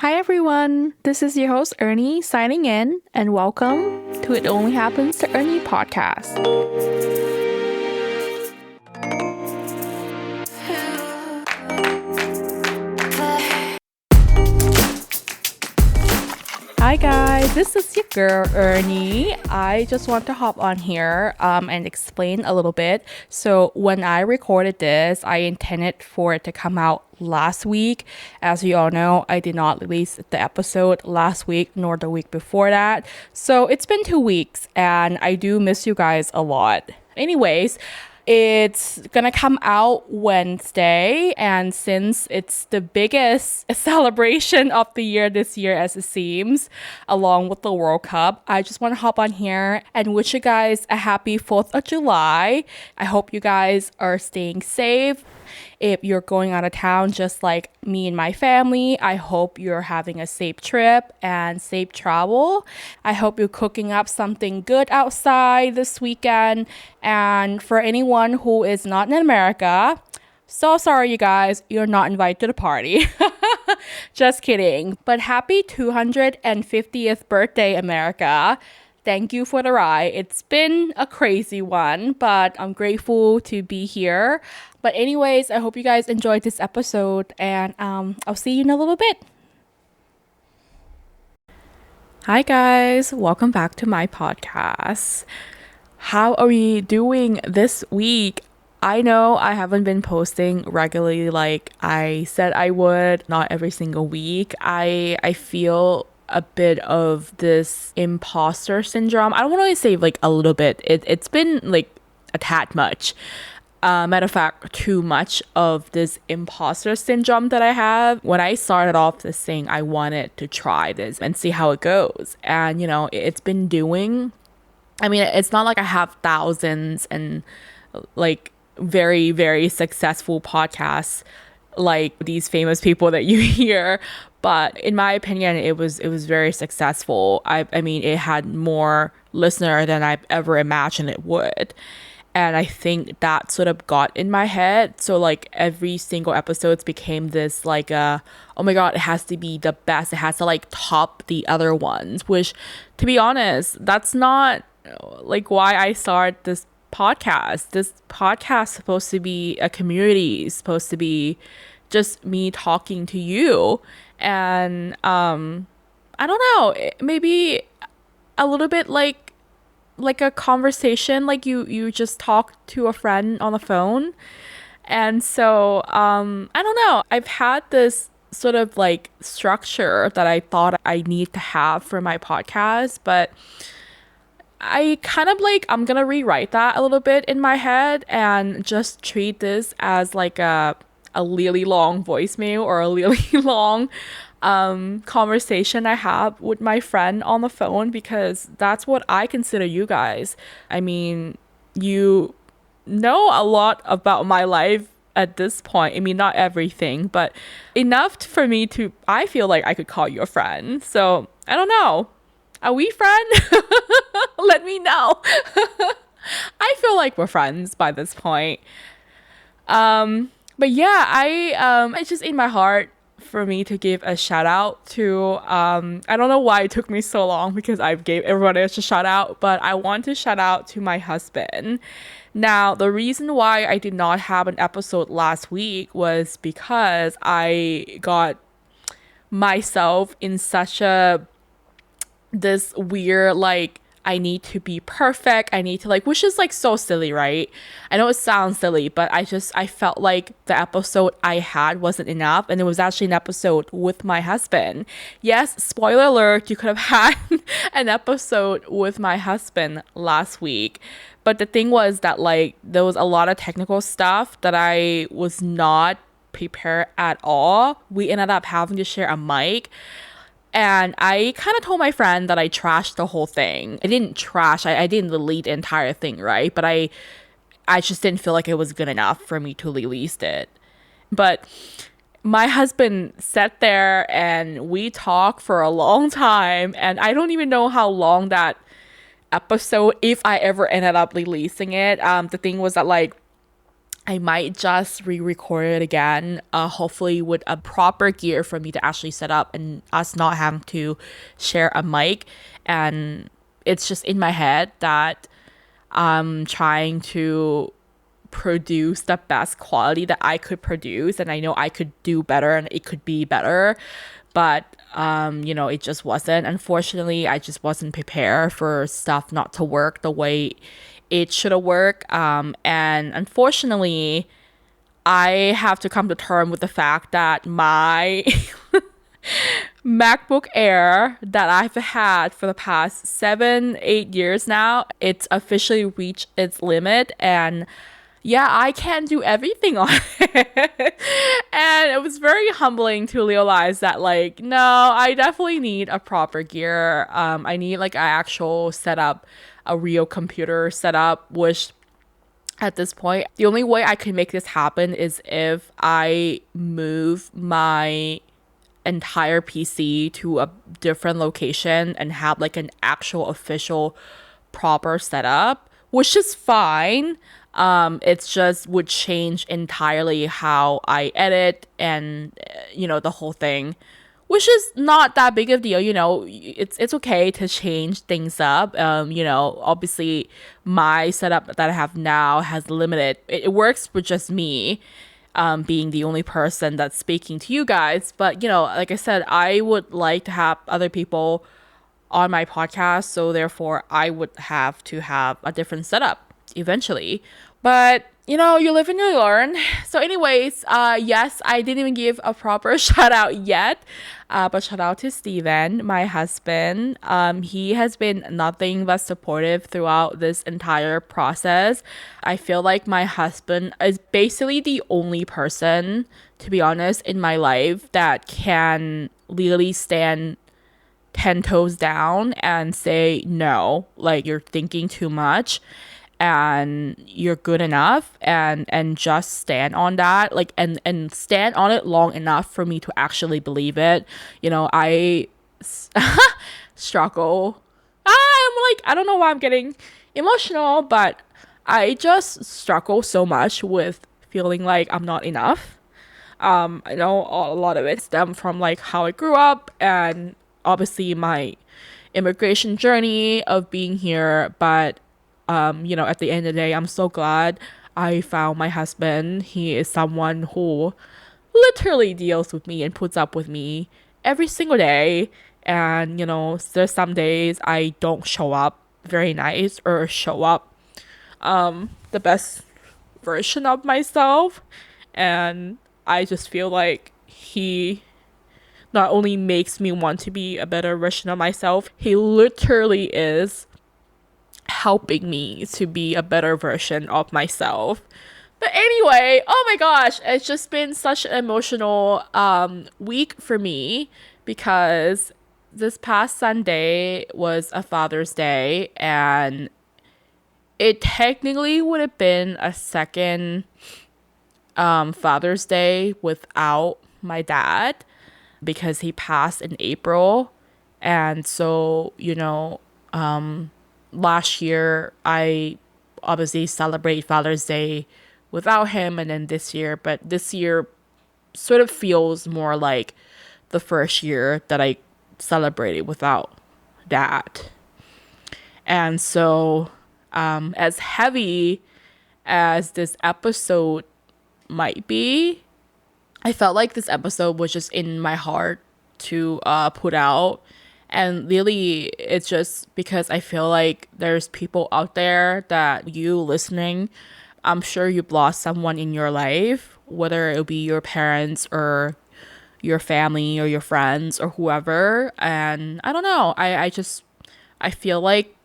Hi everyone, this is your host Ernie signing in, and welcome to It Only Happens to Ernie podcast. Hi guys, this is your girl Ernie. I just want to hop on here and explain a little bit. So when I recorded this, I intended for it to come out last week. As you all know, I did not release the episode last week nor the week before that. So it's been 2 weeks and I do miss you guys a lot. Anyways, it's gonna come out Wednesday, and since it's the biggest celebration of the year this year, as it seems, along with the World Cup, I just want to hop on here and wish you guys a happy 4th of July. I hope you guys are staying safe. If you're going out of town, just like me and my family, I hope you're having a safe trip and safe travel. I hope you're cooking up something good outside this weekend. And for anyone who is not in America, so sorry, you guys, you're not invited to the party. Just kidding. But happy 250th birthday, America. Thank you for the ride. It's been a crazy one, but I'm grateful to be here. But anyways, I hope you guys enjoyed this episode, and I'll see you in a little bit. Hi guys, welcome back to my podcast. How are we doing this week? I know I haven't been posting regularly like I said I would, not every single week. I feel a bit of this imposter syndrome. I don't want to say like a little bit. It's been like a tad much. Matter of fact, too much of this imposter syndrome that I have. When I started off this thing, I wanted to try this and see how it goes. And, you know, it's been doing. I mean, it's not like I have thousands and like very, very successful podcasts like these famous people that you hear. But in my opinion, it was very successful. I mean, it had more listener than I've ever imagined it would. And I think that sort of got in my head. So like every single episode became this like oh my God, it has to be the best. It has to like top the other ones, which to be honest, that's not like why I started this podcast. This podcast is supposed to be a community, it's supposed to be just me talking to you. And I don't know, maybe a little bit like a conversation, like you just talk to a friend on the phone. And so I don't know, I've had this sort of like structure that I thought I need to have for my podcast, but I kind of like I'm gonna rewrite that a little bit in my head and just treat this as like a really long voicemail or a really long conversation I have with my friend on the phone, because that's what I consider you guys. I mean, you know a lot about my life at this point. I mean, not everything, but enough for me to, I feel like I could call you a friend. So I don't know. Are we friends? Let me know. I feel like we're friends by this point. But yeah, it's just in my heart for me to give a shout out to I don't know why it took me so long, because I gave everybody else a shout out, but I want to shout out to my husband. Now, the reason why I did not have an episode last week was because I got myself in such a this weird like I need to be perfect. I need to like, which is like so silly, right? I know it sounds silly, but I felt like the episode I had wasn't enough. And it was actually an episode with my husband. Yes, spoiler alert, you could have had an episode with my husband last week. But the thing was that like there was a lot of technical stuff that I was not prepared at all. We ended up having to share a mic. And I kind of told my friend that I trashed the whole thing. I didn't trash, I didn't delete the entire thing, right? But I just didn't feel like it was good enough for me to release it. But my husband sat there and we talked for a long time. And I don't even know how long that episode, if I ever ended up releasing it. The thing was that like I might just re-record it again, hopefully with a proper gear for me to actually set up and us not having to share a mic. And it's just in my head that I'm trying to produce the best quality that I could produce, and I know I could do better and it could be better, but it just wasn't. Unfortunately, I just wasn't prepared for stuff not to work the way it should have worked. And unfortunately, I have to come to terms with the fact that my MacBook Air that I've had for the past 7, 8 years now, it's officially reached its limit. And yeah, I can't do everything on it. And it was very humbling to realize that, like, no, I definitely need a proper gear. I need like an actual setup, a real computer setup, which at this point, the only way I can make this happen is if I move my entire PC to a different location and have like an actual official proper setup, which is fine. It's just would change entirely how I edit and the whole thing, which is not that big of a deal. It's okay to change things up. Obviously my setup that I have now has limited. It works with just me. Being the only person that's speaking to you guys. But, like I said, I would like to have other people on my podcast. So therefore, I would have to have a different setup eventually. But, you live and you learn. So anyways, yes, I didn't even give a proper shout out yet. But shout out to Steven, my husband. He has been nothing but supportive throughout this entire process. I feel like my husband is basically the only person, to be honest, in my life that can legally stand 10 toes down and say, no, like you're thinking too much and you're good enough, and just stand on that, like, and stand on it long enough for me to actually believe it. I struggle. I'm like, I don't know why I'm getting emotional, but I just struggle so much with feeling like I'm not enough. I know a lot of it stemmed from like how I grew up and obviously my immigration journey of being here, but at the end of the day, I'm so glad I found my husband. He is someone who literally deals with me and puts up with me every single day. And, there's some days I don't show up very nice or show up the best version of myself. And I just feel like he not only makes me want to be a better version of myself, he literally is helping me to be a better version of myself. But anyway, oh my gosh, it's just been such an emotional week for me because this past Sunday was a Father's Day, and it technically would have been a second Father's Day without my dad because he passed in April. And so, last year I obviously celebrate Father's Day without him, and then but this year sort of feels more like the first year that I celebrated without dad. And so as heavy as this episode might be, I felt like this episode was just in my heart to put out. And really, it's just because I feel like there's people out there that you listening, I'm sure you've lost someone in your life, whether it'll be your parents or your family or your friends or whoever. And I don't know, I feel like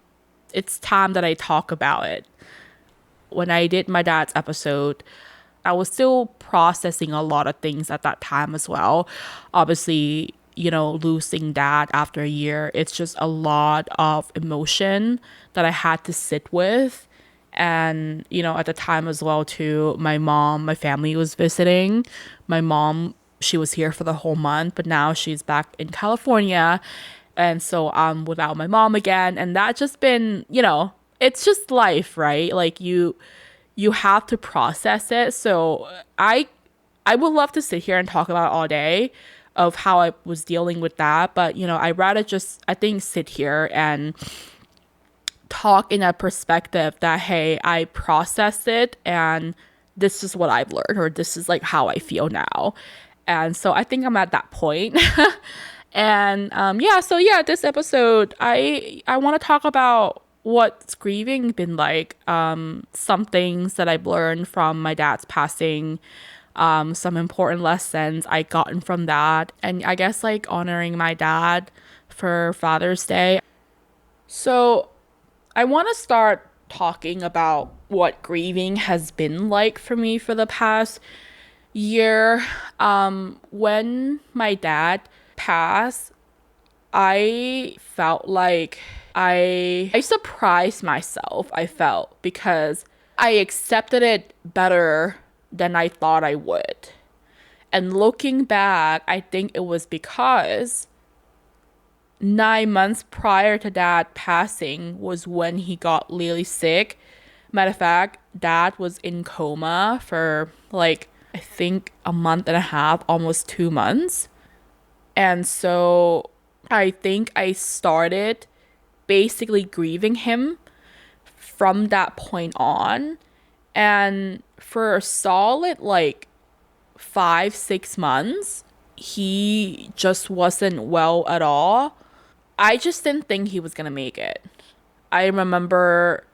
it's time that I talk about it. When I did my dad's episode, I was still processing a lot of things at that time as well. Obviously, losing dad after a year, it's just a lot of emotion that I had to sit with. And, at the time as well too, my family was visiting. My mom, she was here for the whole month, but now she's back in California. And so I'm without my mom again. And that just been, it's just life, right? Like you you have to process it. So I would love to sit here and talk about it all day of how I was dealing with that, but I'd rather just, I think, sit here and talk in a perspective that, hey, I processed it and this is what I've learned, or this is like how I feel now. And so I think I'm at that point. And yeah, so yeah, this episode, I want to talk about what's grieving been like, some things that I've learned from my dad's passing, some important lessons I gotten from that, and I guess like honoring my dad for Father's Day. So I want to start talking about what grieving has been like for me for the past year. When my dad passed, I felt like I surprised myself, I felt, because I accepted it better than I thought I would. And looking back, I think it was because 9 months prior to dad passing was when he got really sick. Matter of fact, dad was in coma for like, I think a month and a half, almost 2 months. And so I think I started basically grieving him from that point on. And for a solid like 5, 6 months, he just wasn't well at all. I just didn't think he was gonna make it. I remember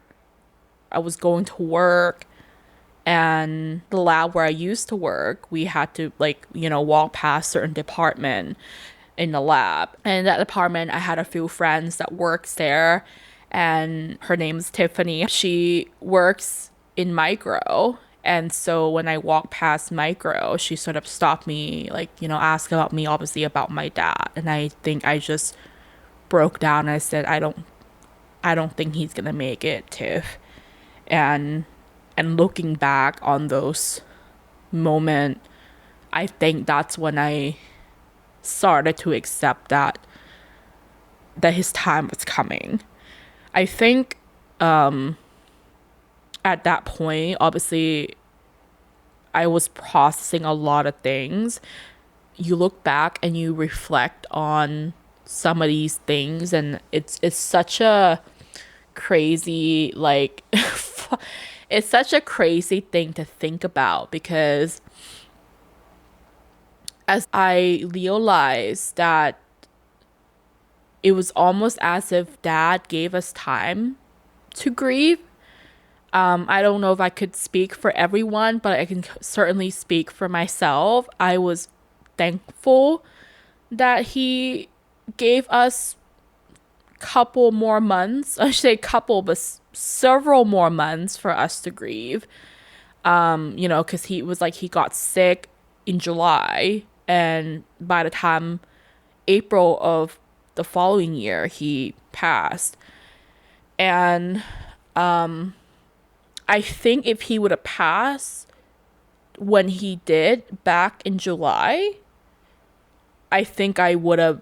I was going to work, and the lab where I used to work, we had to like, walk past certain department in the lab. And in that department, I had a few friends that works there, and her name's Tiffany. She works in micro. And so when I walked past micro, she sort of stopped me, like, asked about me, obviously about my dad. And I think I just broke down. I said, I don't think he's gonna make it, Tiff. And looking back on those moments, I think that's when I started to accept that his time was coming. I think at that point, obviously, I was processing a lot of things. You look back and you reflect on some of these things, and it's such a crazy like it's such a crazy thing to think about, because as I realized that it was almost as if dad gave us time to grieve. I don't know if I could speak for everyone, but I can certainly speak for myself. I was thankful that he gave us couple more months. I should say couple, but several more months for us to grieve. Because he got sick in July, and by the time April of the following year, he passed. And I think if he would have passed when he did back in July, I think I would have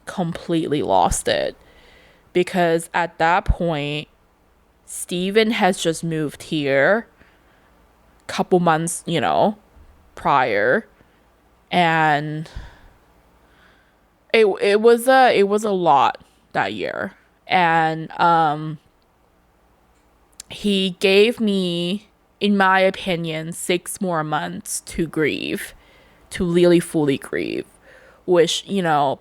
completely lost it, because at that point Steven has just moved here couple months prior, and it was a lot that year. And he gave me, in my opinion, 6 more months to grieve, to really fully grieve, which,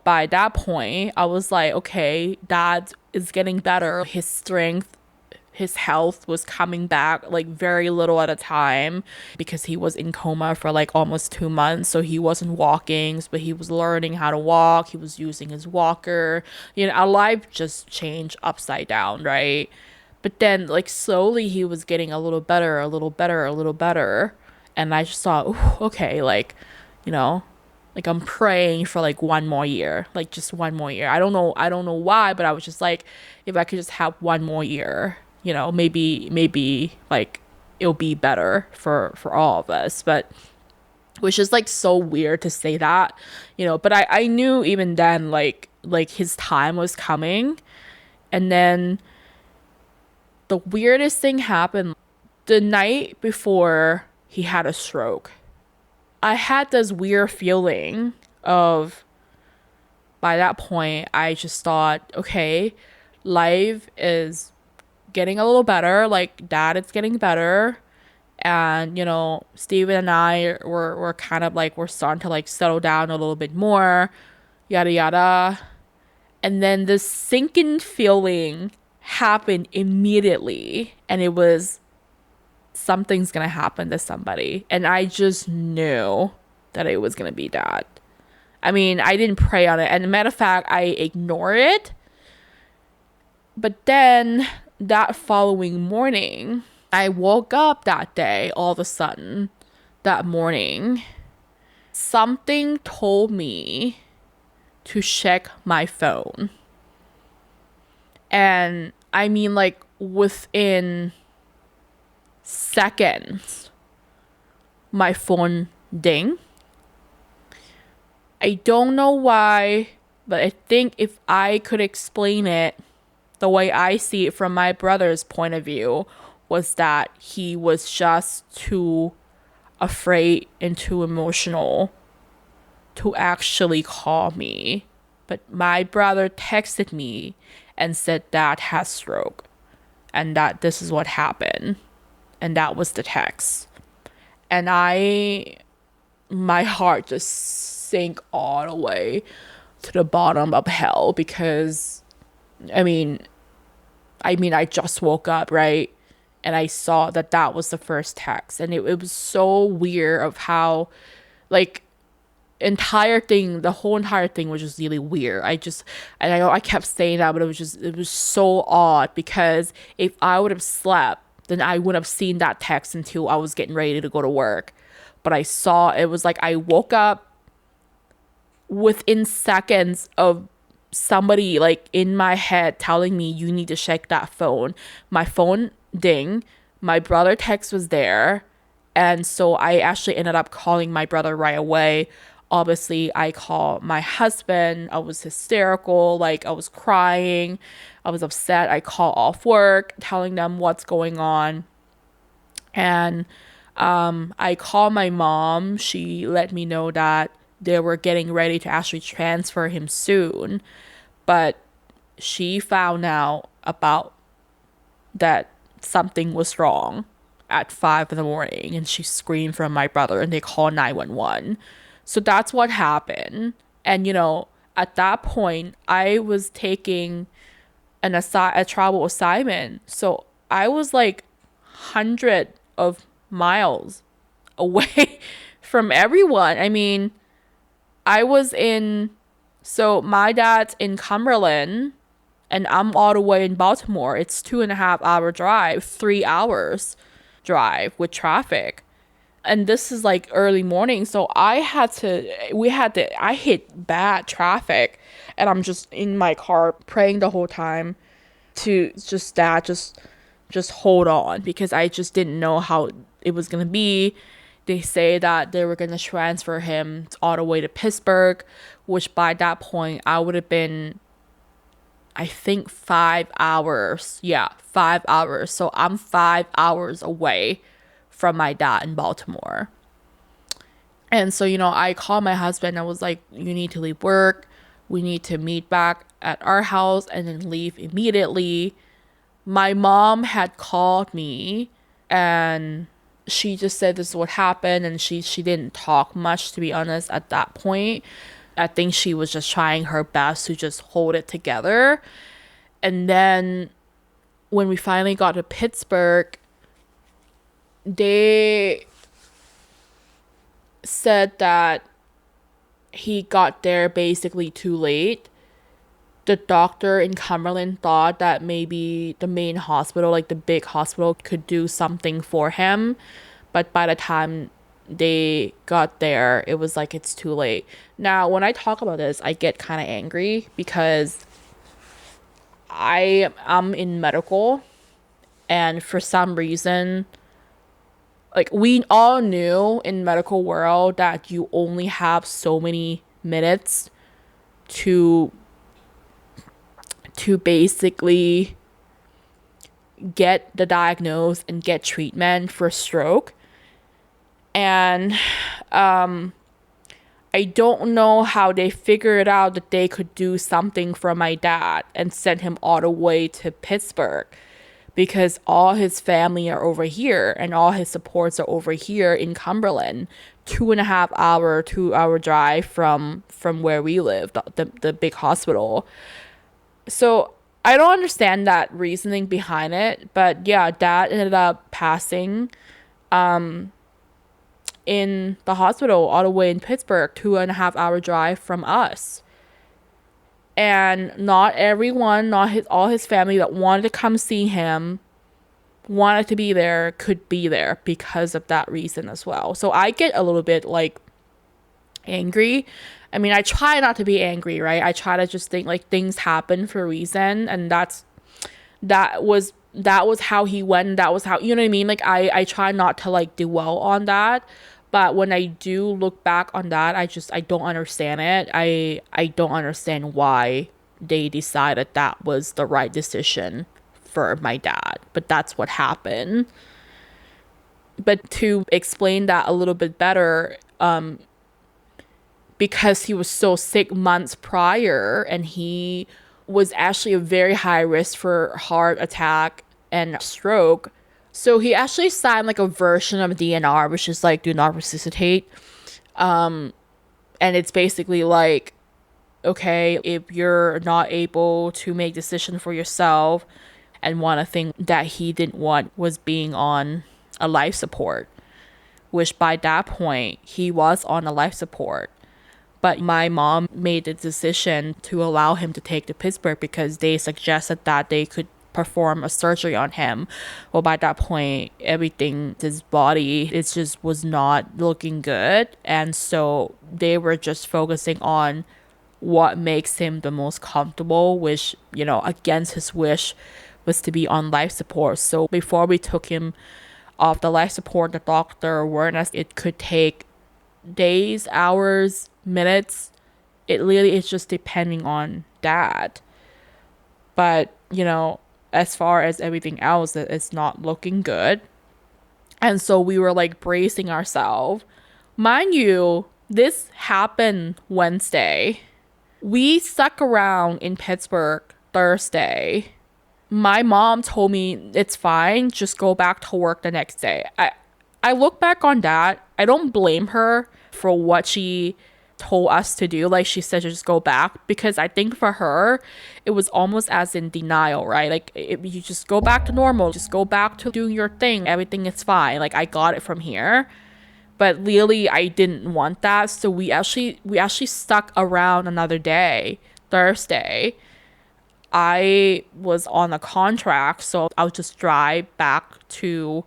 by that point, I was like, okay, dad is getting better. His strength, his health was coming back like very little at a time, because he was in coma for like almost 2 months. So he wasn't walking, but he was learning how to walk. He was using his walker. Our life just changed upside down, right? But then, like, slowly he was getting a little better, a little better, a little better. And I just thought, ooh, okay, like, like I'm praying for like one more year, like just one more year. I don't know why, but I was just like, if I could just have one more year, maybe like it'll be better for all of us. But which is like so weird to say that, but I knew even then, like his time was coming. And then the weirdest thing happened. The night before he had a stroke, I had this weird feeling of, by that point, I just thought, okay, life is getting a little better. Like, dad is getting better. And, Steven and I were kind of like, we're starting to like settle down a little bit more, yada, yada. And then this sinking feeling happened immediately. And it was, something's gonna happen to somebody. And I just knew that it was gonna be dad. I mean, I didn't pray on it. And matter of fact, I ignored it. But then that following morning, I woke up that day all of a sudden, that morning. Something told me to check my phone. And I mean, like, within seconds, my phone ding. I don't know why, but I think if I could explain it the way I see it from my brother's point of view, was that he was just too afraid and too emotional to actually call me. But my brother texted me and said dad has stroke and that this is what happened. And that was the text. And my heart just sank all the way to the bottom of hell because, I mean, I just woke up, right? And I saw that that was the first text. And it was so weird of how, like, the whole entire thing was just really weird. And I know I kept saying that, but it was so odd because if I would have slept, then I wouldn't have seen that text until I was getting ready to go to work. But I saw, it was like I woke up within seconds of somebody like in my head telling me you need to check that phone. My phone ding, my brother text was there, and so I actually ended up calling my brother right away. Obviously I called my husband. I was hysterical, like I was crying, I was upset. I called off work telling them what's going on. And I called my mom. She let me know that they were getting ready to actually transfer him soon, but she found out about that something was wrong at 5 in the morning, and she screamed from my brother and they called 911. So that's what happened. And at that point I was taking a travel assignment, so I was like 100 of miles away from everyone. I mean, I was in, so my dad's in Cumberland and I'm all the way in Baltimore. It's 2.5 hour drive, 3 hours drive with traffic. And this is like early morning. So I hit bad traffic and I'm just in my car praying the whole time to just hold on, because I just didn't know how it was going to be. They say that they were going to transfer him all the way to Pittsburgh, which by that point I would have been, I think, 5 hours. Yeah, 5 hours. So I'm 5 hours away from my dad in Baltimore. And so, I called my husband. I was like, you need to leave work. We need to meet back at our house and then leave immediately. My mom had called me and she just said this is what happened, and she didn't talk much, to be honest, at that point. I think she was just trying her best to just hold it together. And then when we finally got to Pittsburgh, they said that he got there basically too late. The doctor in Cumberland thought that maybe the main hospital, like the big hospital, could do something for him. But by the time they got there, it was like it's too late. Now, when I talk about this, I get kind of angry because I'm in medical, and for some reason, like, we all knew in medical world that you only have so many minutes to basically get the diagnosis and get treatment for stroke. And I don't know how they figured out that they could do something for my dad and send him all the way to Pittsburgh, because all his family are over here and all his supports are over here in Cumberland, 2.5 hour, 2 hour drive from where we live, the big hospital. So I don't understand that reasoning behind it, but yeah, dad ended up passing in the hospital all the way in Pittsburgh, 2.5 hour drive from us. And not everyone, not all his family that wanted to come see him, wanted to be there, could be there because of that reason as well. So I get a little bit like angry. I mean, I try not to be angry, right? I try to just think like things happen for a reason, and that was how he went. That was how, you know what I mean? Like I try not to like dwell on that. But when I do look back on that, I don't understand it. I don't understand why they decided that was the right decision for my dad. But that's what happened. But to explain that a little bit better, because he was so sick months prior, and he was actually a very high risk for heart attack and stroke. So he actually signed like a version of DNR, which is like do not resuscitate. And it's basically like, okay, if you're not able to make decision for yourself, and one thing that he didn't want was being on a life support, which by that point he was on a life support. But my mom made the decision to allow him to take to Pittsburgh because they suggested that they could perform a surgery on him. Well, by that point, everything, his body, it just was not looking good. And so they were just focusing on what makes him the most comfortable, which, you know, against his wish, was to be on life support. So before we took him off the life support, the doctor warned us it could take days, hours, minutes. It really is just depending on dad. But, you know, as far as everything else, it's not looking good. And so we were like bracing ourselves. Mind you, this happened Wednesday. We stuck around in Pittsburgh Thursday. My mom told me it's fine, just go back to work the next day. I look back on that. I don't blame her for what she told us to do. Like she said, just go back, because I think for her it was almost as in denial, right? Like if you just go back to normal, just go back to doing your thing, everything is fine, like I got it from here. But really I didn't want that, so we actually stuck around another day, Thursday. I was on a contract, so I'll just drive back to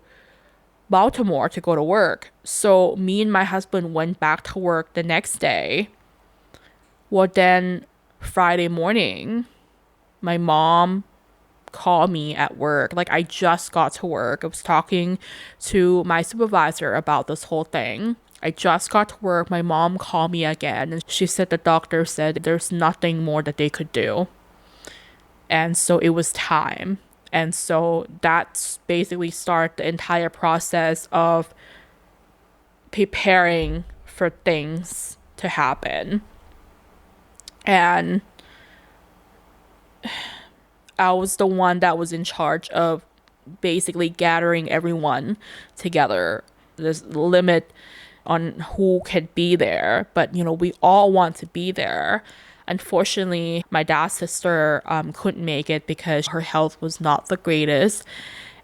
Baltimore to go to work. So me and my husband went back to work the next day. Well, then Friday morning, my mom called me at work. Like I just got to work. I was talking to my supervisor about this whole thing. I just got to work. My mom called me again, and she said the doctor said there's nothing more that they could do. And so it was time. And so that's basically start the entire process of preparing for things to happen. And I was the one that was in charge of basically gathering everyone together. There's a limit on who can be there, but you know, we all want to be there. Unfortunately, my dad's sister couldn't make it because her health was not the greatest,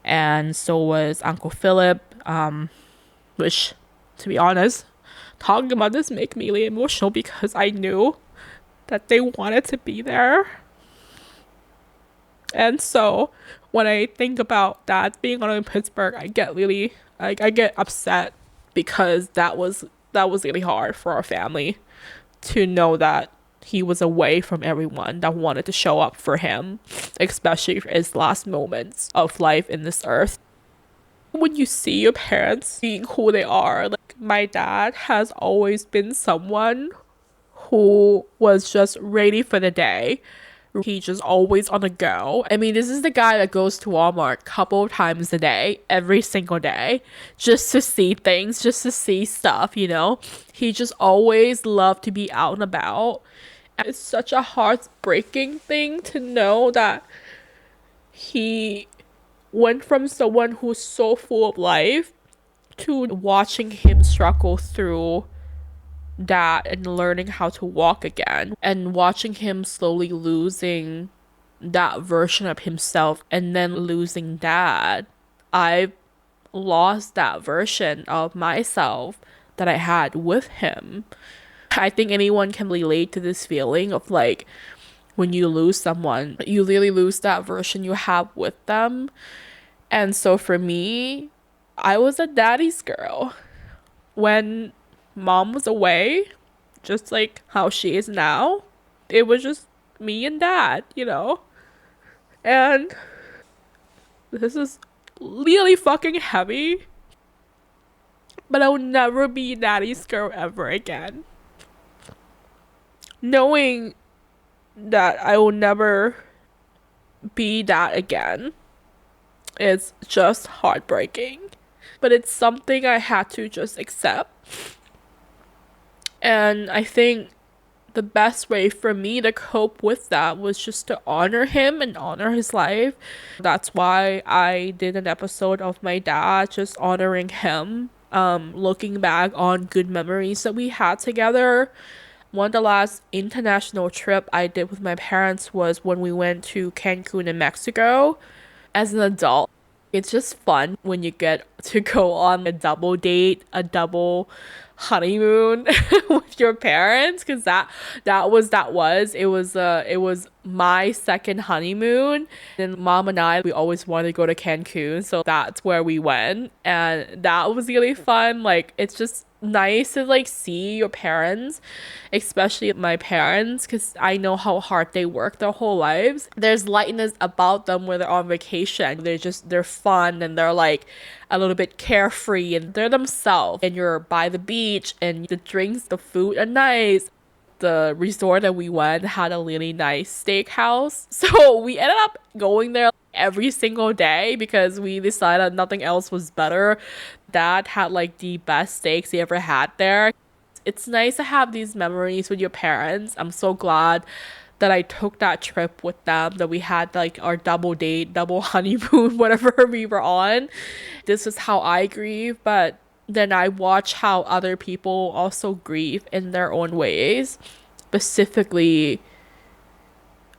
and so was Uncle Philip, which, to be honest, talking about this make me really emotional because I knew that they wanted to be there. And so when I think about that being on in Pittsburgh, I get really I get upset, because that was really hard for our family to know that he was away from everyone that wanted to show up for him, especially for his last moments of life in this earth. When you see your parents being who they are, like my dad has always been someone who was just ready for the day, He just always on the go. I mean, this is the guy that goes to Walmart a couple of times a day, every single day, just to see things, just to see stuff, you know? He just always loved to be out and about. And it's such a heartbreaking thing to know that he went from someone who's so full of life to watching him struggle through that and learning how to walk again and watching him slowly losing that version of himself and then losing dad. I lost that version of myself that I had with him. I think anyone can relate to this feeling of like when you lose someone, you really lose that version you have with them. And so for me, I was a daddy's girl. When mom was away, just like how she is now, it was just me and dad, you know? And this is really fucking heavy, but I will never be daddy's girl ever again. Knowing that I will never be that again is just heartbreaking. But it's something I had to just accept. And I think the best way for me to cope with that was just to honor him and honor his life. That's why I did an episode of my dad, just honoring him, looking back on good memories that we had together. One of the last international trip I did with my parents was when we went to Cancun in Mexico. As an adult, it's just fun when you get to go on a double date, a double honeymoon with your parents, because it was my second honeymoon, and mom and I, we always wanted to go to Cancun, so that's where we went, and that was really fun. Like, it's just nice to like see your parents, especially my parents, because I know how hard they work their whole lives. There's lightness about them when they're on vacation. They're fun, and they're like a little bit carefree, and they're themselves, and you're by the beach, and the drinks, the food are nice. The resort that we went had a really nice steakhouse, so we ended up going there every single day because we decided nothing else was better. Dad had like the best steaks he ever had there. It's nice to have these memories with your parents. I'm so glad that I took that trip with them, that we had like our double date, double honeymoon, whatever we were on. This is how I grieve, but then I watch how other people also grieve in their own ways. Specifically,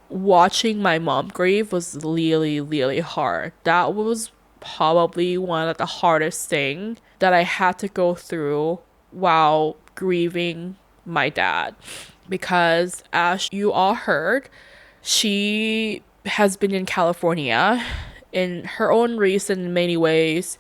watching my mom grieve was really, really hard. That was probably one of the hardest thing that I had to go through while grieving my dad. Because as you all heard, she has been in California in her own reason in many ways.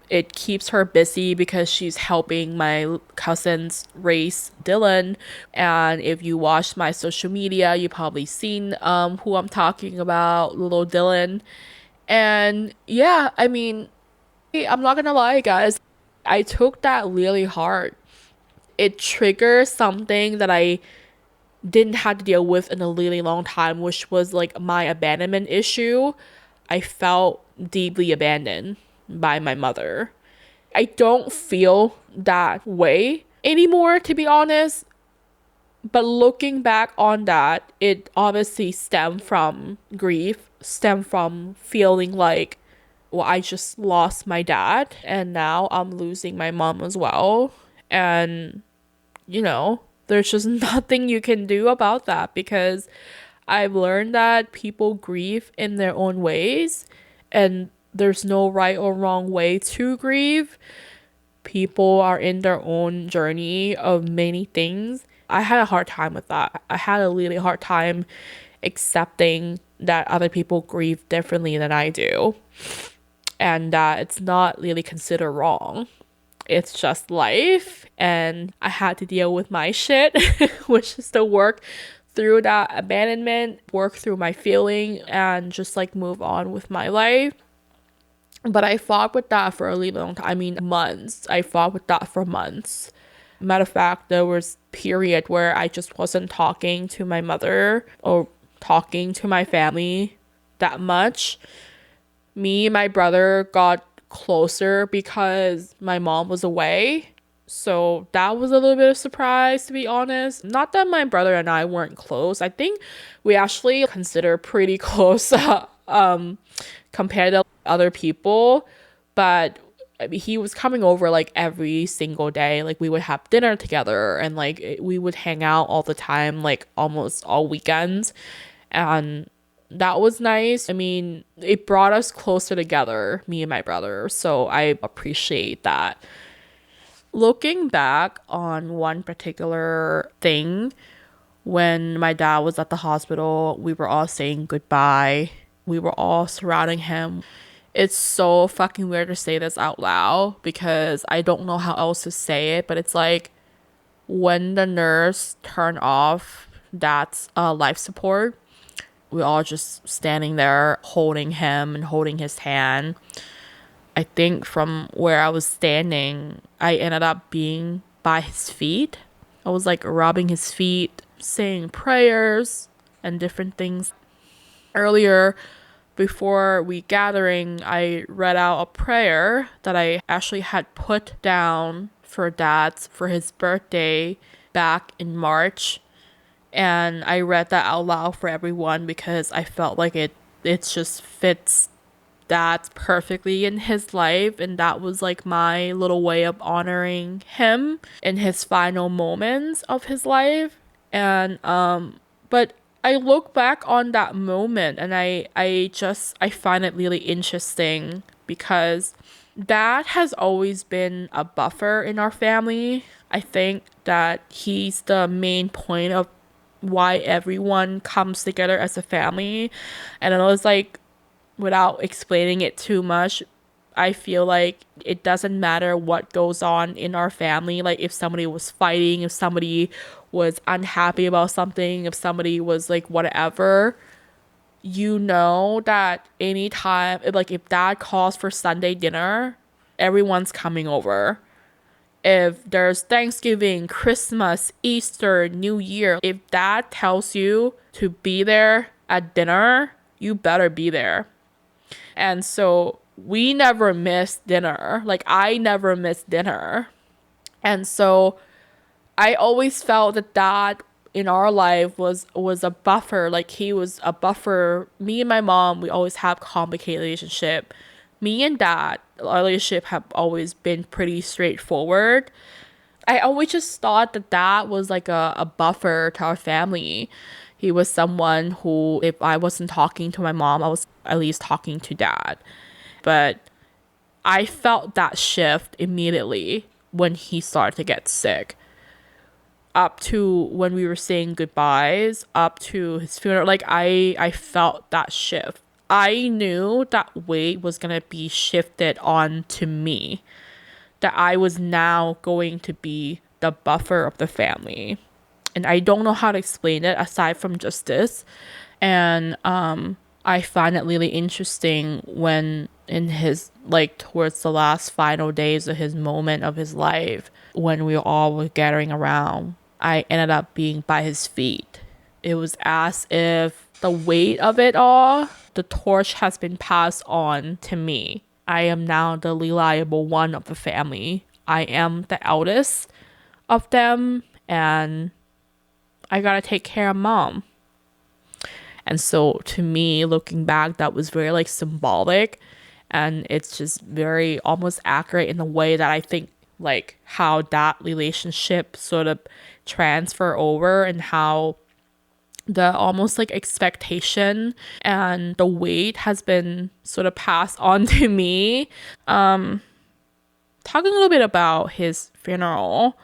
It keeps her busy because she's helping my cousins raise Dylan. And if you watch my social media, you probably seen who I'm talking about, little Dylan. And yeah, I mean, I'm not gonna lie, guys. I took that really hard. It triggers something that I didn't have to deal with in a really long time, which was like my abandonment issue. I felt deeply abandoned by my mother. I don't feel that way anymore, to be honest. But looking back on that, it obviously stemmed from grief, stemmed from feeling like, well, I just lost my dad and now I'm losing my mom as well. And, you know, there's just nothing you can do about that because I've learned that people grieve in their own ways and there's no right or wrong way to grieve. People are in their own journey of many things. I had a hard time with that. I had a really hard time accepting that other people grieve differently than I do. And that it's not really considered wrong. It's just life. And I had to deal with my shit, which is to work through that abandonment, work through my feeling, and just like move on with my life. But I fought with that for a really long time. I mean, months. I fought with that for months. Matter of fact, there was a period where I just wasn't talking to my mother, or talking to my family that much. Me and my brother got closer because my mom was away. So that was a little bit of surprise, to be honest. Not that my brother and I weren't close. I think we actually consider pretty close compared to other people. But I mean, he was coming over like every single day. Like we would have dinner together and like we would hang out all the time, like almost all weekends. And that was nice. I mean, it brought us closer together, me and my brother. So I appreciate that. Looking back on one particular thing, when my dad was at the hospital, we were all saying goodbye. We were all surrounding him. It's so fucking weird to say this out loud because I don't know how else to say it, but it's like when the nurse turned off dad's life support, we all just standing there holding him and holding his hand. I think from where I was standing, I ended up being by his feet. I was like rubbing his feet, saying prayers and different things. Earlier, before we gathering, I read out a prayer that I actually had put down for dad for his birthday back in March. And I read that out loud for everyone because I felt like it just fits that perfectly in his life, and that was like my little way of honoring him in his final moments of his life. And but I look back on that moment and I find it really interesting because dad has always been a buffer in our family. I think that he's the main point of why everyone comes together as a family. And it was like, without explaining it too much, I feel like it doesn't matter what goes on in our family. Like if somebody was fighting, if somebody was unhappy about something, if somebody was like whatever, you know that anytime, like if dad calls for Sunday dinner, everyone's coming over. If there's Thanksgiving, Christmas, Easter, New Year, if dad tells you to be there at dinner, you better be there. And so we never missed dinner. Like I never missed dinner. And so I always felt that dad in our life was a buffer. Like he was a buffer. Me and my mom, we always have complicated relationship. Me and dad, our relationship have always been pretty straightforward. I always just thought that dad was like a buffer to our family. He was someone who, if I wasn't talking to my mom, I was at least talking to dad. But I felt that shift immediately when he started to get sick. Up to when we were saying goodbyes, up to his funeral, like I felt that shift. I knew that weight was gonna be shifted on to me. That I was now going to be the buffer of the family. And I don't know how to explain it aside from just this. And I find it really interesting when in his like towards the last final days of his moment of his life, when we all were gathering around, I ended up being by his feet. It was as if the weight of it all, the torch has been passed on to me. I am now the reliable one of the family. I am the eldest of them, and I gotta take care of mom. And so to me, looking back, that was very like symbolic, and it's just very almost accurate in the way that I think like how that relationship sort of transfer over, and how the almost like expectation and the weight has been sort of passed on to me. Talking a little bit about his funeral,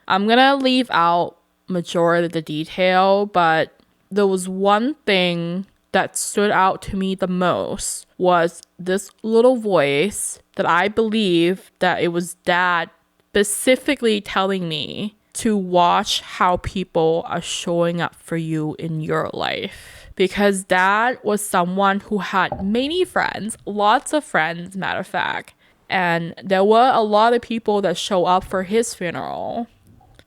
I'm gonna leave out majority of the detail, but there was one thing that stood out to me the most was this little voice that I believe that it was dad specifically telling me to watch how people are showing up for you in your life. Because dad was someone who had many friends, lots of friends, matter of fact. And there were a lot of people that show up for his funeral.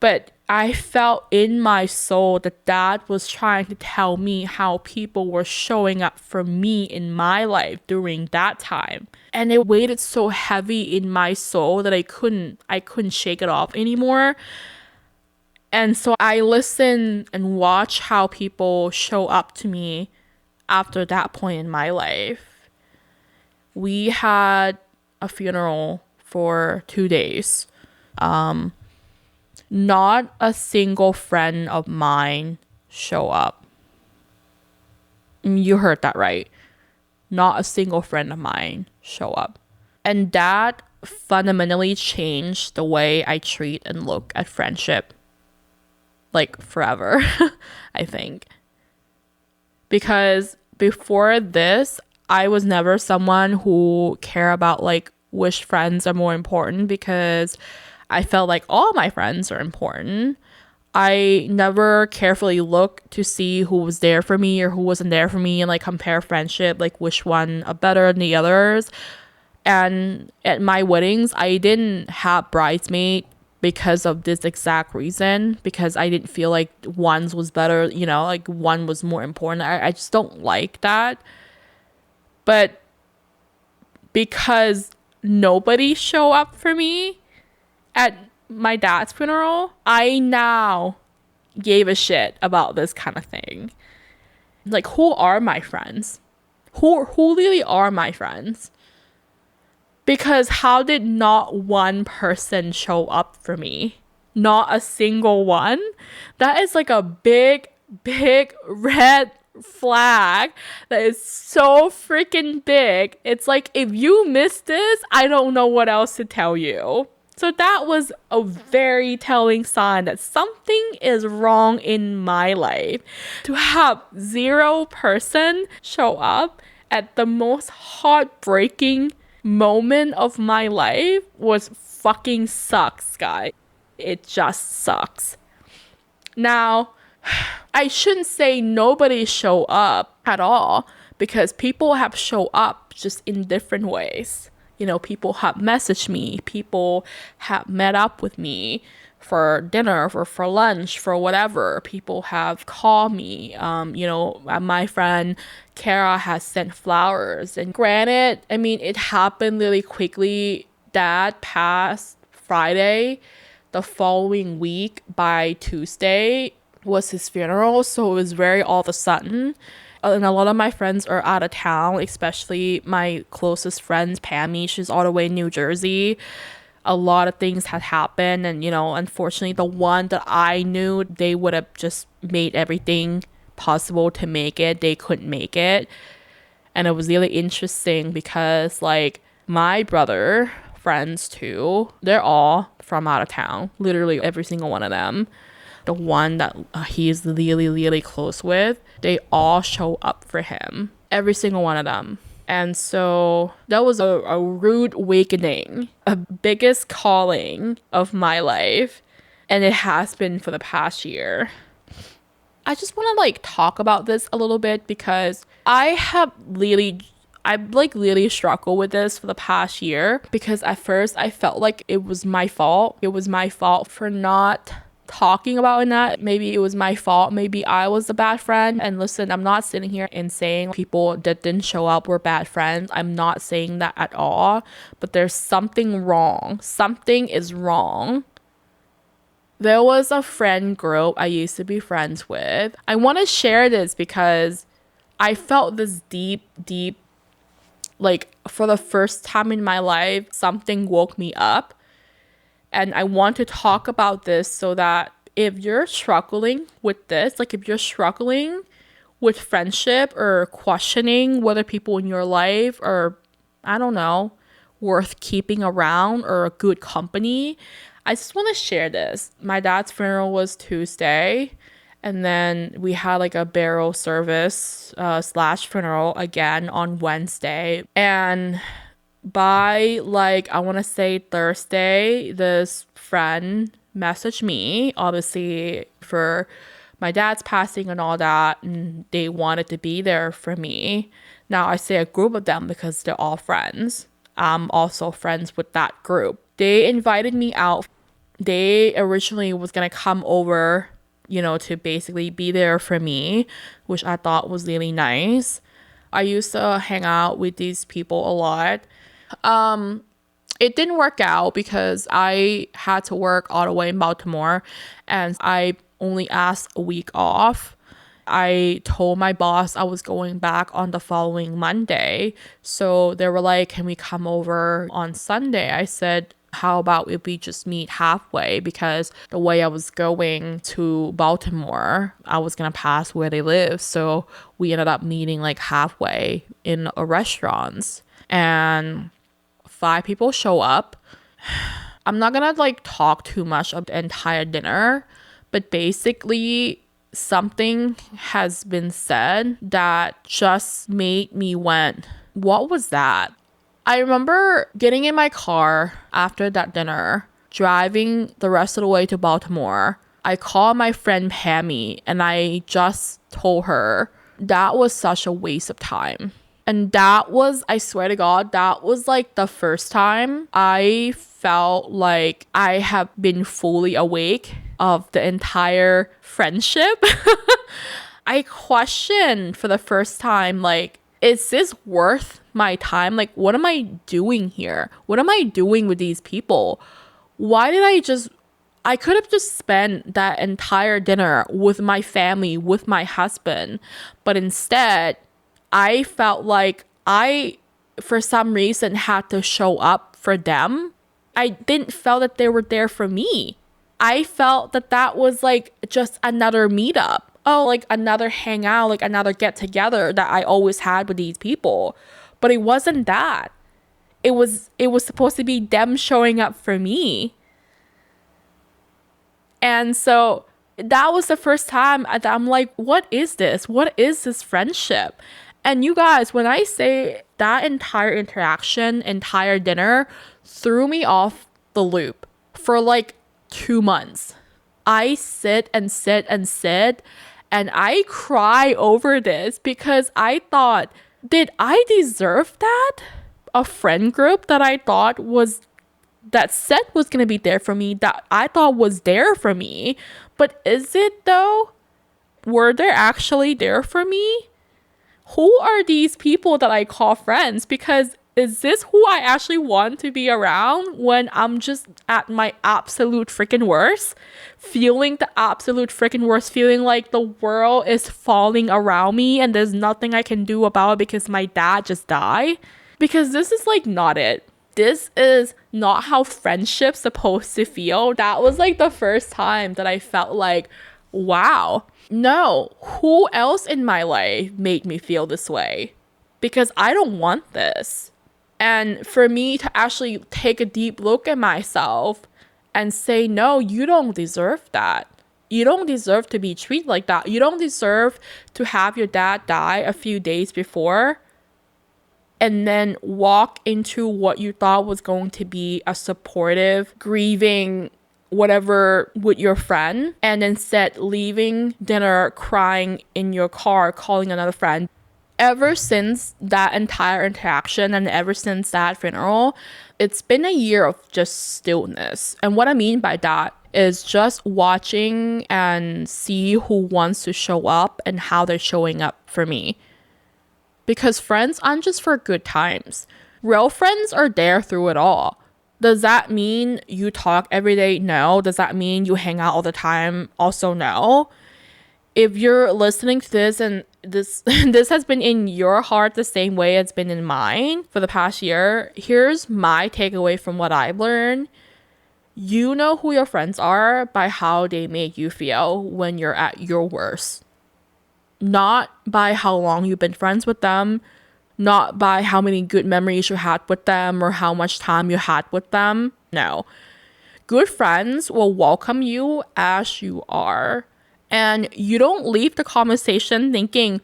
But I felt in my soul that that was trying to tell me how people were showing up for me in my life during that time. And it weighted so heavy in my soul that I couldn't shake it off anymore. And so I listened and watched how people show up to me after that point in my life. We had a funeral for 2 days. Not a single friend of mine show up. You heard that right. Not a single friend of mine show up. And that fundamentally changed the way I treat and look at friendship. Like forever, I think. Because before this, I was never someone who care about like which friends are more important, because I felt like all my friends are important. I never carefully looked to see who was there for me or who wasn't there for me and like compare friendship, like which one are better than the others. And at my weddings, I didn't have bridesmaid because of this exact reason, because I didn't feel like one's was better, you know, like one was more important. I just don't like that. But because nobody show up for me at my dad's funeral, I now gave a shit about this kind of thing. Like, who are my friends? Who really are my friends? Because how did not one person show up for me? Not a single one? That is like a big, big red flag that is so freaking big. It's like, if you missed this, I don't know what else to tell you. So that was a very telling sign that something is wrong in my life. To have 0 person show up at the most heartbreaking moment of my life was fucking sucks, guys. It just sucks. Now, I shouldn't say nobody show up at all, because people have show up just in different ways. You know, people have messaged me, people have met up with me for dinner, for lunch, for whatever. People have called me. My friend Kara has sent flowers. And granted, I mean, it happened really quickly. Dad passed Friday. The following week, by Tuesday, was his funeral. So it was very all of a sudden. And a lot of my friends are out of town, especially my closest friend, Pammy. She's all the way in New Jersey. A lot of things had happened. And, you know, unfortunately, the one that I knew, they would have just made everything possible to make it. They couldn't make it. And it was really interesting because, like, my brother, friends too, they're all from out of town. Literally every single one of them. The one that he's really, really close with, they all show up for him. Every single one of them. And so that was a rude awakening, a biggest calling of my life. And it has been for the past year. I just want to like talk about this a little bit because I've really struggled with this for the past year, because at first I felt like it was my fault. It was my fault for not talking about that. Maybe it was my fault. Maybe I was a bad friend. And listen, I'm not sitting here and saying people that didn't show up were bad friends. I'm not saying that at all. But there's something wrong. Something is wrong. There was a friend group I used to be friends with. I want to share this because I felt this deep, like for the first time in my life, something woke me up. And I want to talk about this so that if you're struggling with this, like if you're struggling with friendship or questioning whether people in your life are, I don't know, worth keeping around or a good company, I just want to share this. My dad's funeral was Tuesday, and then we had like a burial service / funeral again on Wednesday. And by like, I want to say Thursday, this friend messaged me, obviously for my dad's passing and all that, and they wanted to be there for me. Now I say a group of them because they're all friends. I'm also friends with that group. They invited me out. they originally was gonna come over, to basically be there for me, which I thought was really nice. I used to hang out with these people a lot. It didn't work out because I had to work all the way in Baltimore and I only asked a week off. I told my boss I was going back on the following Monday. So they were like, can we come over on Sunday? I said, how about if we just meet halfway? Because the way I was going to Baltimore, I was going to pass where they live. So we ended up meeting like halfway in a restaurant. And 5 people show up. I'm not gonna like talk too much of the entire dinner, but basically something has been said that just made me went, what was that? I remember getting in my car after that dinner, driving the rest of the way to Baltimore. I called my friend Pammy and I just told her that was such a waste of time. And that was, I swear to God, that was like the first time I felt like I have been fully awake of the entire friendship. I questioned for the first time, like, is this worth my time? Like, what am I doing here? What am I doing with these people? Why did I could have just spent that entire dinner with my family, with my husband, but instead, I felt like I, for some reason, had to show up for them. I didn't feel that they were there for me. I felt that that was like just another meetup. Oh, like another hangout, like another get together that I always had with these people. But it wasn't that. It was supposed to be them showing up for me. And so that was the first time that I'm like, what is this? What is this friendship? And you guys, when I say that entire interaction, entire dinner threw me off the loop for like 2 months. I sit and sit and sit and I cry over this because I thought, did I deserve that? A friend group that I thought was, that said was going to be there for me, that I thought was there for me. But is it though? Were they actually there for me? Who are these people that I call friends? Because is this who I actually want to be around when I'm just at my absolute freaking worst? Feeling the absolute freaking worst, feeling like the world is falling around me and there's nothing I can do about it because my dad just died? Because this is like not it. This is not how friendship's supposed to feel. That was like the first time that I felt like, wow, no, who else in my life made me feel this way? Because I don't want this. And for me to actually take a deep look at myself and say, no, you don't deserve that. You don't deserve to be treated like that. You don't deserve to have your dad die a few days before and then walk into what you thought was going to be a supportive, grieving, whatever with your friend, and instead leaving dinner crying in your car, calling another friend. Ever since that entire interaction and ever since that funeral, it's been a year of just stillness. And what I mean by that is just watching and see who wants to show up and how they're showing up for me. Because friends aren't just for good times. Real friends are there through it all. Does that mean you talk every day? No. Does that mean you hang out all the time? Also, no. If you're listening to this and this this has been in your heart the same way it's been in mine for the past year, here's my takeaway from what I've learned. You know who your friends are by how they make you feel when you're at your worst. Not by how long you've been friends with them, not by how many good memories you had with them or how much time you had with them. No. Good friends will welcome you as you are. And you don't leave the conversation thinking,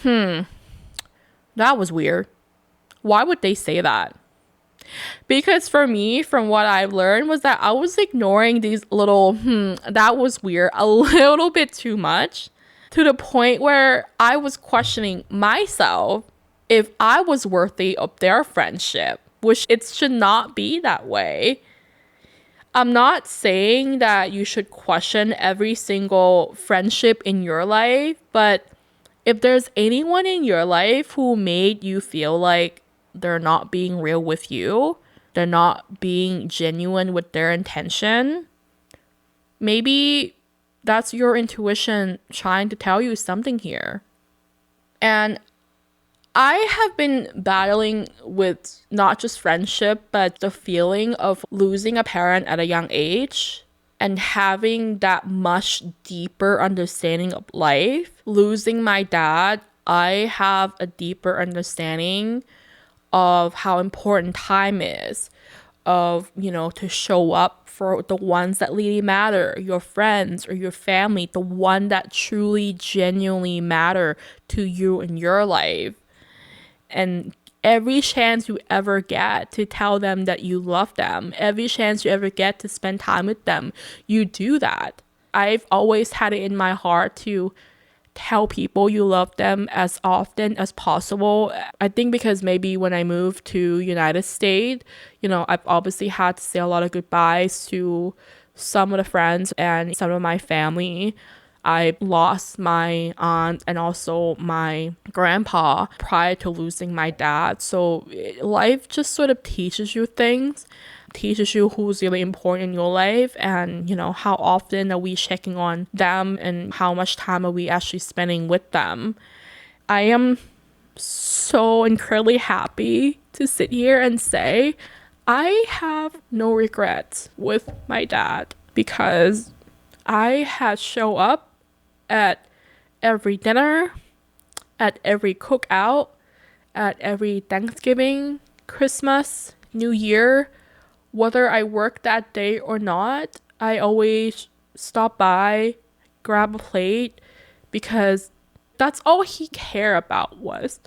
that was weird. Why would they say that? Because for me, from what I've learned, was that I was ignoring these little, that was weird, a little bit too much, to the point where I was questioning myself if I was worthy of their friendship, which it should not be that way. I'm not saying that you should question every single friendship in your life, but if there's anyone in your life who made you feel like they're not being real with you, they're not being genuine with their intention, maybe that's your intuition trying to tell you something here. And I have been battling with not just friendship, but the feeling of losing a parent at a young age and having that much deeper understanding of life. Losing my dad, I have a deeper understanding of how important time is, of, to show up for the ones that really matter, your friends or your family, the one that truly, genuinely matter to you in your life. And every chance you ever get to tell them that you love them, every chance you ever get to spend time with them, you do that. I've always had it in my heart to tell people you love them as often as possible. I think because maybe when I moved to United States, I've obviously had to say a lot of goodbyes to some of the friends and some of my family. I lost my aunt and also my grandpa prior to losing my dad. So life just sort of teaches you things, teaches you who's really important in your life, and how often are we checking on them and how much time are we actually spending with them. I am so incredibly happy to sit here and say I have no regrets with my dad, because I had show up at every dinner, at every cookout, at every Thanksgiving, Christmas, New Year. Whether I worked that day or not, I always stop by, grab a plate, because that's all he cared about, was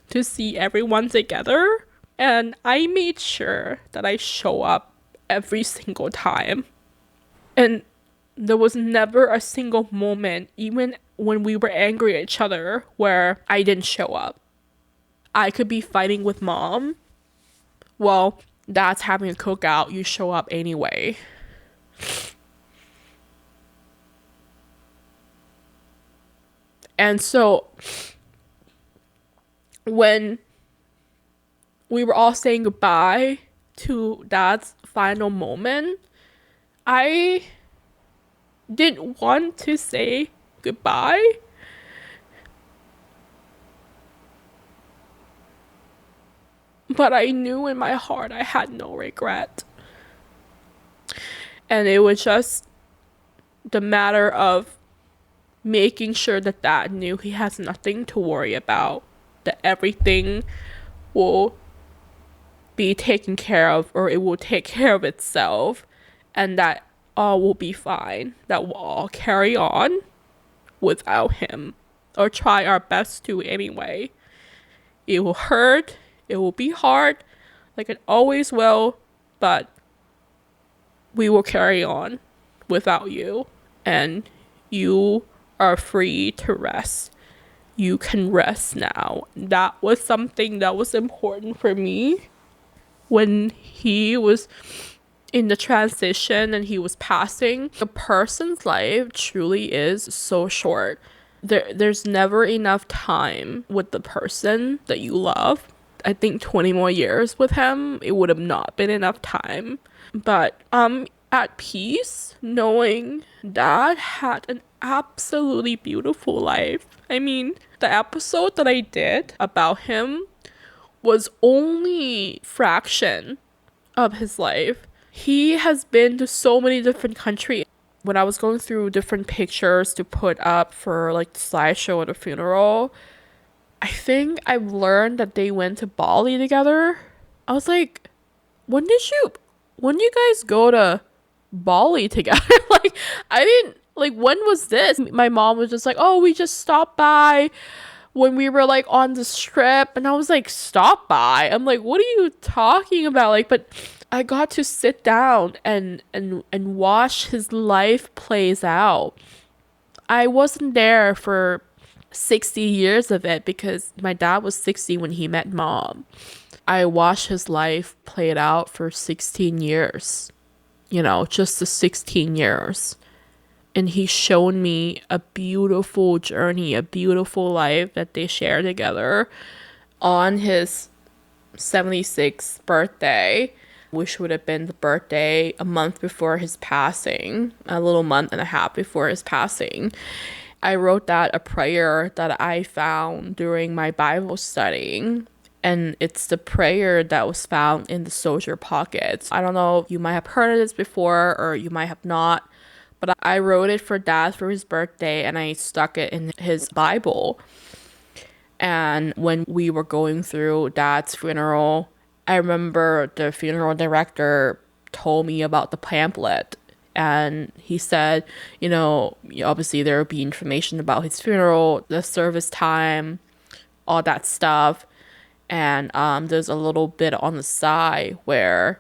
to see everyone together. And I made sure that I show up every single time. And there was never a single moment, even when we were angry at each other, where I didn't show up. I could be fighting with mom. Well, dad's having a cookout. You show up anyway. And so when we were all saying goodbye to dad's final moment, I didn't want to say goodbye. But I knew in my heart I had no regret. And it was just the matter of making sure that dad knew he has nothing to worry about, that everything will be taken care of, or it will take care of itself, and that all will be fine, that we'll all carry on without him, or try our best to anyway. It will hurt, it will be hard, like it always will, but we will carry on without you, and you are free to rest. You can rest now. That was something that was important for me when he was in the transition and he was passing. A person's life truly is so short. There's never enough time with the person that you love. I think 20 more years with him, it would have not been enough time. But I'm at peace knowing Dad had an absolutely beautiful life. I mean, the episode that I did about him was only fraction of his life. He has been to so many different countries. When I was going through different pictures to put up for like the slideshow at a funeral, I think I've learned that they went to Bali together. I was like, when did you guys go to Bali together? Like, I didn't, like, when was this? My mom was just like, oh, we just stopped by when we were like on this trip. And I was like, stop by? I'm like, what are you talking about? Like, but I got to sit down and watch his life plays out. I wasn't there for 60 years of it because my dad was 60 when he met mom. I watched his life play it out for 16 years. just the 16 years. And he's shown me a beautiful journey, a beautiful life that they share together on his 76th birthday, which would have been the birthday a month before his passing, a little month and a half before his passing. I wrote that a prayer that I found during my Bible studying. And it's the prayer that was found in the Soldier Pockets. I don't know if you might have heard of this before or you might have not, but I wrote it for Dad for his birthday and I stuck it in his Bible. And when we were going through Dad's funeral, I remember the funeral director told me about the pamphlet. And he said, obviously there would be information about his funeral, the service time, all that stuff. And there's a little bit on the side where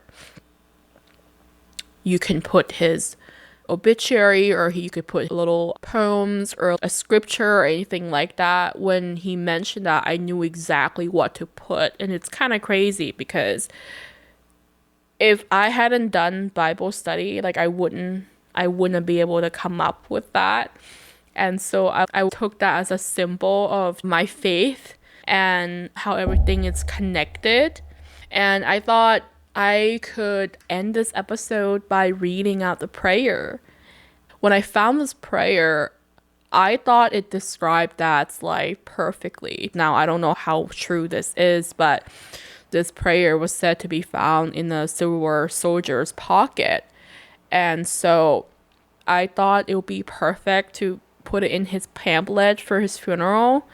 you can put his obituary, or you could put little poems or a scripture or anything like that. When he mentioned that, I knew exactly what to put. And it's kind of crazy because if I hadn't done Bible study, like I wouldn't be able to come up with that. And so I took that as a symbol of my faith and how everything is connected. And I thought I could end this episode by reading out the prayer. When I found this prayer, I thought it described Dad's life perfectly. Now, I don't know how true this is, but this prayer was said to be found in the Silver Soldier's pocket. And so I thought it would be perfect to put it in his pamphlet for his funeral.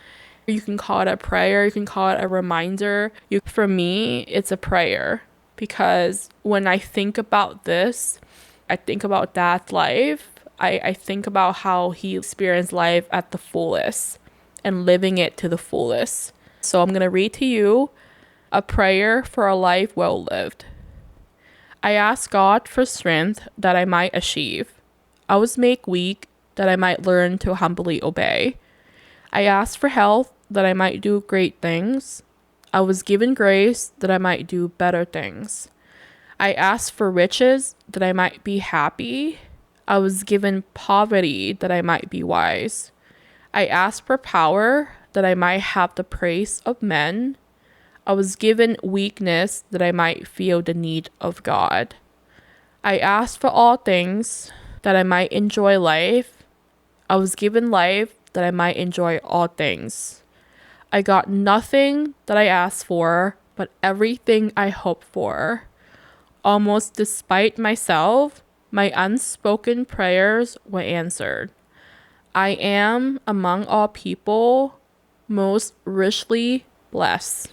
You can call it a prayer, you can call it a reminder. For me, it's a prayer, because when I think about this, I think about Dad's life. I think about how he experienced life at the fullest and living it to the fullest. So I'm going to read to you a prayer for a life well lived. I ask God for strength that I might achieve. I was made weak that I might learn to humbly obey. I ask for health that I might do great things. I was given grace that I might do better things. I asked for riches that I might be happy. I was given poverty that I might be wise. I asked for power that I might have the praise of men. I was given weakness that I might feel the need of God. I asked for all things that I might enjoy life. I was given life that I might enjoy all things. I got nothing that I asked for, but everything I hoped for. Almost despite myself, my unspoken prayers were answered. I am, among all people, most richly blessed.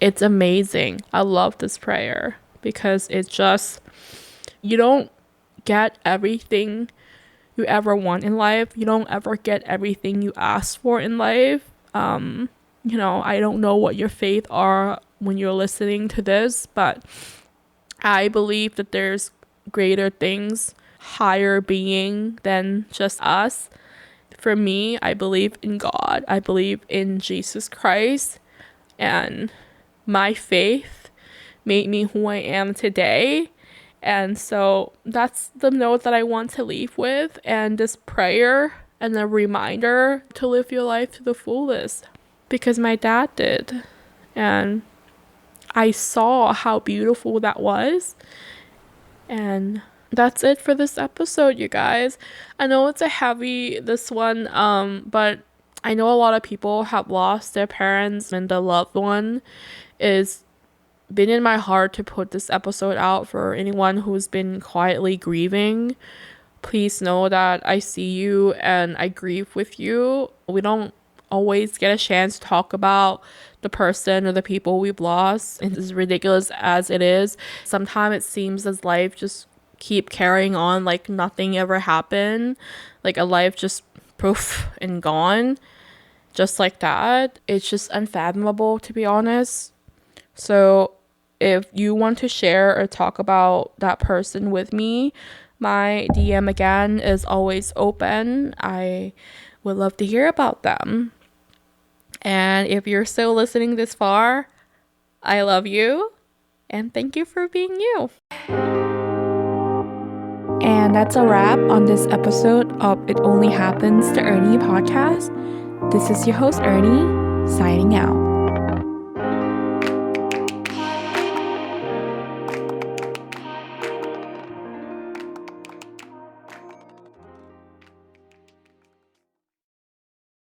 It's amazing. I love this prayer because it's just, you don't get everything you ever want in life. You don't ever get everything you ask for in life. I don't know what your faith are when you're listening to this, but I believe that there's greater things, higher being than just us. For me, I believe in God. I believe in Jesus Christ, and my faith made me who I am today. And so that's the note that I want to leave with, and this prayer and a reminder to live your life to the fullest, because my dad did. And I saw how beautiful that was. And that's it for this episode, you guys. I know it's a heavy, this one, but I know a lot of people have lost their parents, and the loved one is been in my heart to put this episode out for anyone who's been quietly grieving. Please know that I see you and I grieve with you. We don't always get a chance to talk about the person or the people we've lost. And as ridiculous as it is, sometimes it seems as life just keep carrying on like nothing ever happened, like a life just poof and gone, just like that. It's just unfathomable, to be honest. So if you want to share or talk about that person with me, my DM again is always open. I would love to hear about them. And if you're still listening this far, I love you. And thank you for being you. And that's a wrap on this episode of It Only Happens to Ernie podcast. This is your host, Ernie, signing out.